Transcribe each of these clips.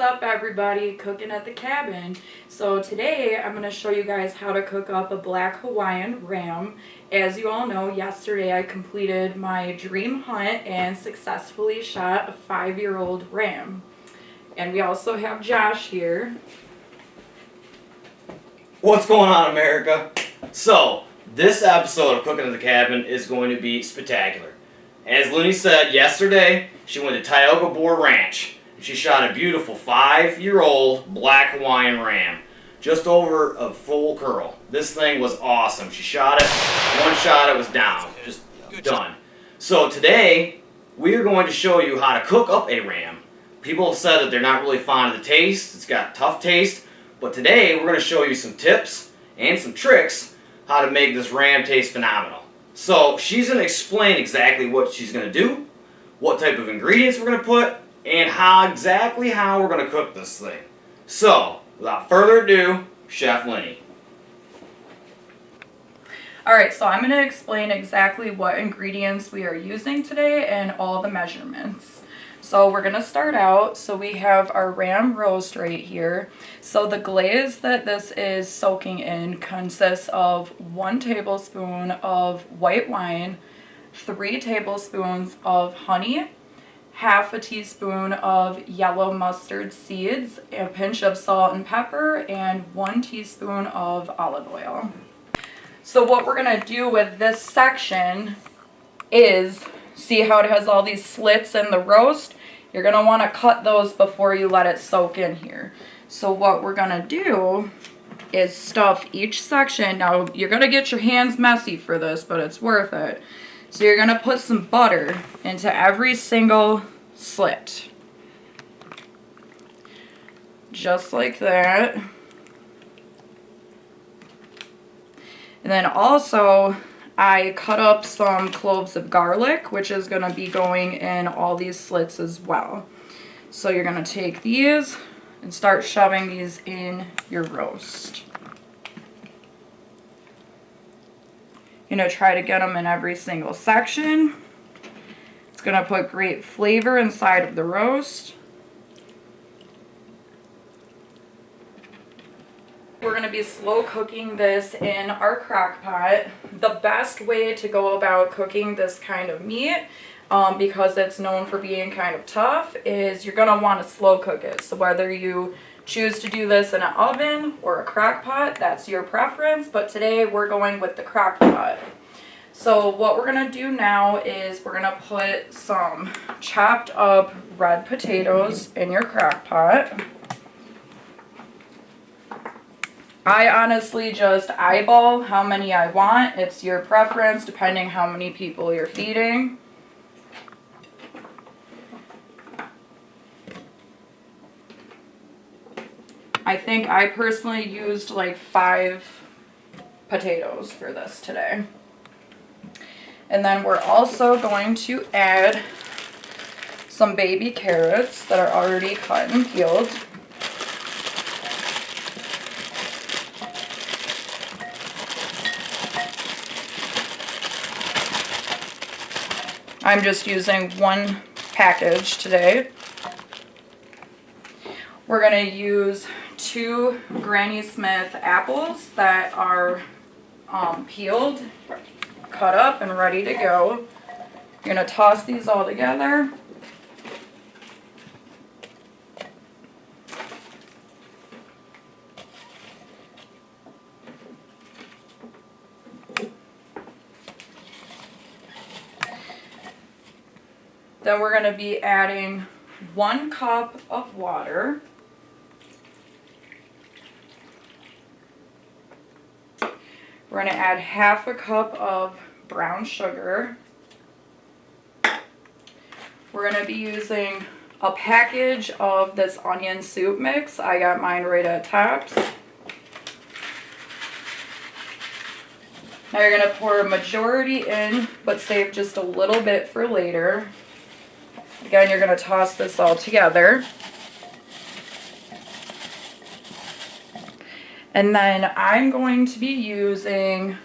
up, everybody? Cooking at the cabin. So today I'm going to show you guys how to cook up a black Hawaiian ram. As you all know, yesterday I completed my dream hunt and successfully shot a 5-year-old ram. And we also have Josh here. What's going on, America? So, this episode of Cooking at the Cabin is going to be spectacular. As Linnie said, yesterday she went to Tioga Boar Ranch. She shot a beautiful 5-year-old black Hawaiian ram. Just over a full curl. This thing was awesome. She shot it, one shot it was down. Just done. So today, we are going to show you how to cook up a ram. People have said that they're not really fond of the taste. It's got tough taste. But today, we're going to show you some tips and some tricks how to make this ram taste phenomenal. So, she's going to explain exactly what she's going to do, what type of ingredients we're going to put, and how we're going to cook this thing. So, without further ado, Chef Linnie. Alright, so I'm going to explain exactly what ingredients we are using today and all the measurements. So we're going to start out, so we have our ram roast right here. So the glaze that this is soaking in consists of 1 tablespoon of white wine, 3 tablespoons of honey, half a teaspoon of yellow mustard seeds, a pinch of salt and pepper, and 1 teaspoon of olive oil. So what we're going to do with this section is, see how it has all these slits in the roast? You're going to want to cut those before you let it soak in here. So what we're going to do is stuff each section. Now, you're going to get your hands messy for this, but it's worth it. So you're going to put some butter into every single slit. Just like that. And then also, I cut up some cloves of garlic, which is going to be going in all these slits as well. So you're going to take these and start shoving these in your roast. You're going to try to get them in every single section. It's going to put great flavor inside of the roast. We're going to be slow cooking this in our crock pot. The best way to go about cooking this kind of meat, because it's known for being kind of tough, is you're going to want to slow cook it. So whether you choose to do this in an oven or a crock pot, that's your preference, but today we're going with the crock pot. So what we're going to do now is we're going to put some chopped up red potatoes in your crock pot. I honestly just eyeball how many I want. It's your preference depending how many people you're feeding. I think I personally used like 5 potatoes for this today. And then we're also going to add some baby carrots that are already cut and peeled. I'm just using 1 package today. We're going to use 2 Granny Smith apples that are peeled, cut up, and ready to go. You're going to toss these all together. Then we're going to be adding 1 cup of water. We're going to add half a cup of brown sugar. We're going to be using a package of this onion soup mix. I got mine right at Tops. Now you're going to pour a majority in, but save just a little bit for later. Again, you're going to toss this all together. And then I'm going to be using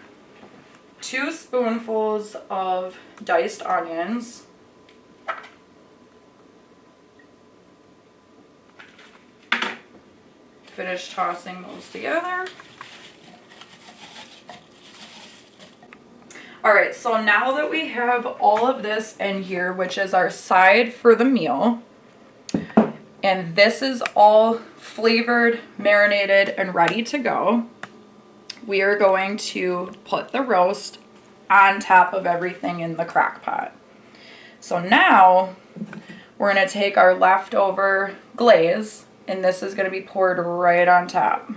2 spoonfuls of diced onions. finish tossing those together. All right, so now that we have all of this in here, which is our side for the meal, and this is all flavored, marinated, and ready to go, we are going to put the roast on top of everything in the crock pot. So now we're going to take our leftover glaze, and this is going to be poured right on top.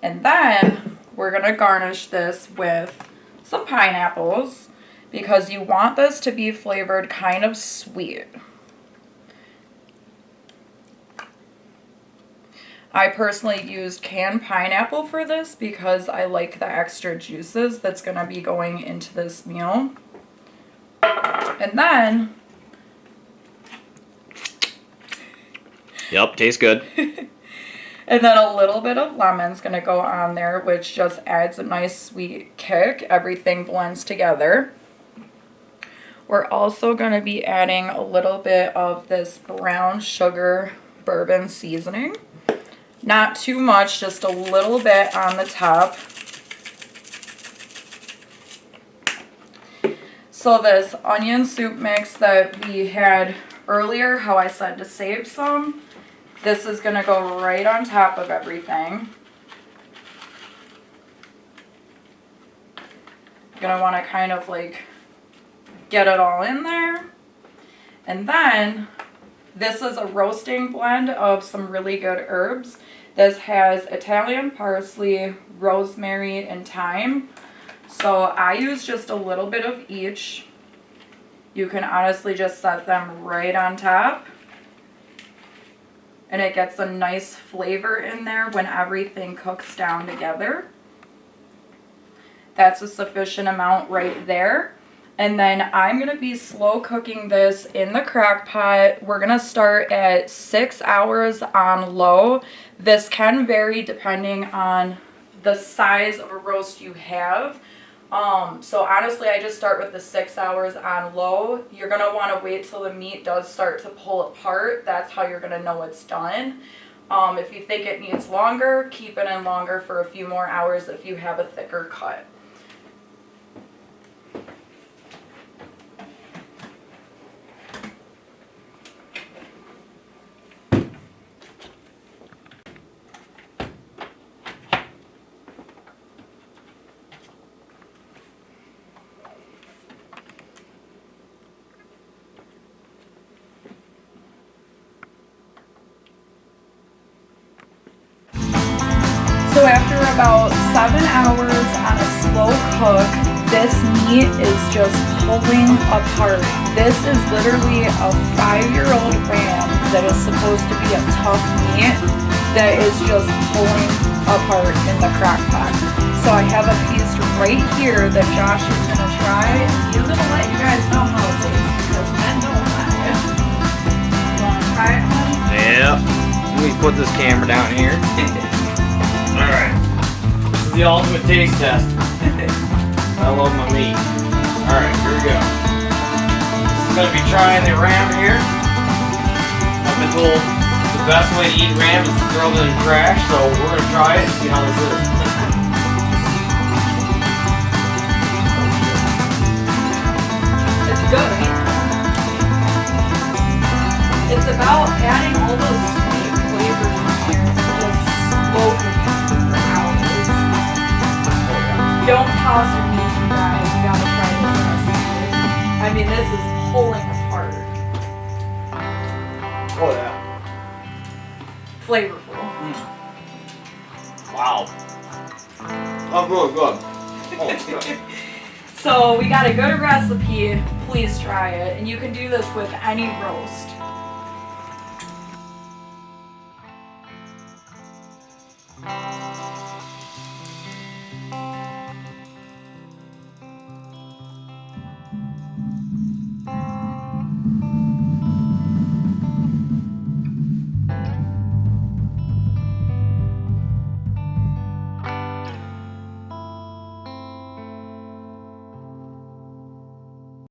And then we're going to garnish this with some pineapples because you want this to be flavored kind of sweet. I personally used canned pineapple for this because I like the extra juices that's going to be going into this meal. And then... Yep, tastes good. And then a little bit of lemon's going to go on there, which just adds a nice sweet kick. Everything blends together. We're also going to be adding a little bit of this brown sugar bourbon seasoning. Not too much, just a little bit on the top. So this onion soup mix that we had earlier, how I said to save some, this is going to go right on top of everything. You're going to want to kind of like get it all in there. And then this is a roasting blend of some really good herbs. This has Italian parsley, rosemary, and thyme. So I use just a little bit of each. You can honestly just set them right on top. And it gets a nice flavor in there when everything cooks down together. That's a sufficient amount right there. And then I'm going to be slow cooking this in the crock pot. We're going to start at 6 hours on low. This can vary depending on the size of a roast you have. So honestly, I just start with the 6 hours on low. You're going to want to wait till the meat does start to pull apart. That's how you're going to know it's done. If you think it needs longer, keep it in longer for a few more hours if you have a thicker cut. So after about 7 hours on a slow cook, this meat is just pulling apart. This is literally a 5-year-old ram that is supposed to be a tough meat that is just pulling apart in the crock pot. So I have a piece right here that Josh is going to try, and he's going to let you guys know how it tastes because men don't like it. You want to try it, honey? Yep. Let me put this camera down here. Alright. This is the ultimate taste test. I love my meat. Alright, here we go. This is going to be trying the ram here. I've been told the best way to eat ram is to throw it in the trash, so we're going to try it and see how this is. It's good. It's about adding all those sweet flavors in here and just slow cooking for hours. Don't toss your meat, you guys. You gotta try this recipe. I mean, this is pulling apart. Oh yeah. Flavorful. Wow. That's really good. Oh, it's good. So we got a good recipe. Please try it. And you can do this with any roast.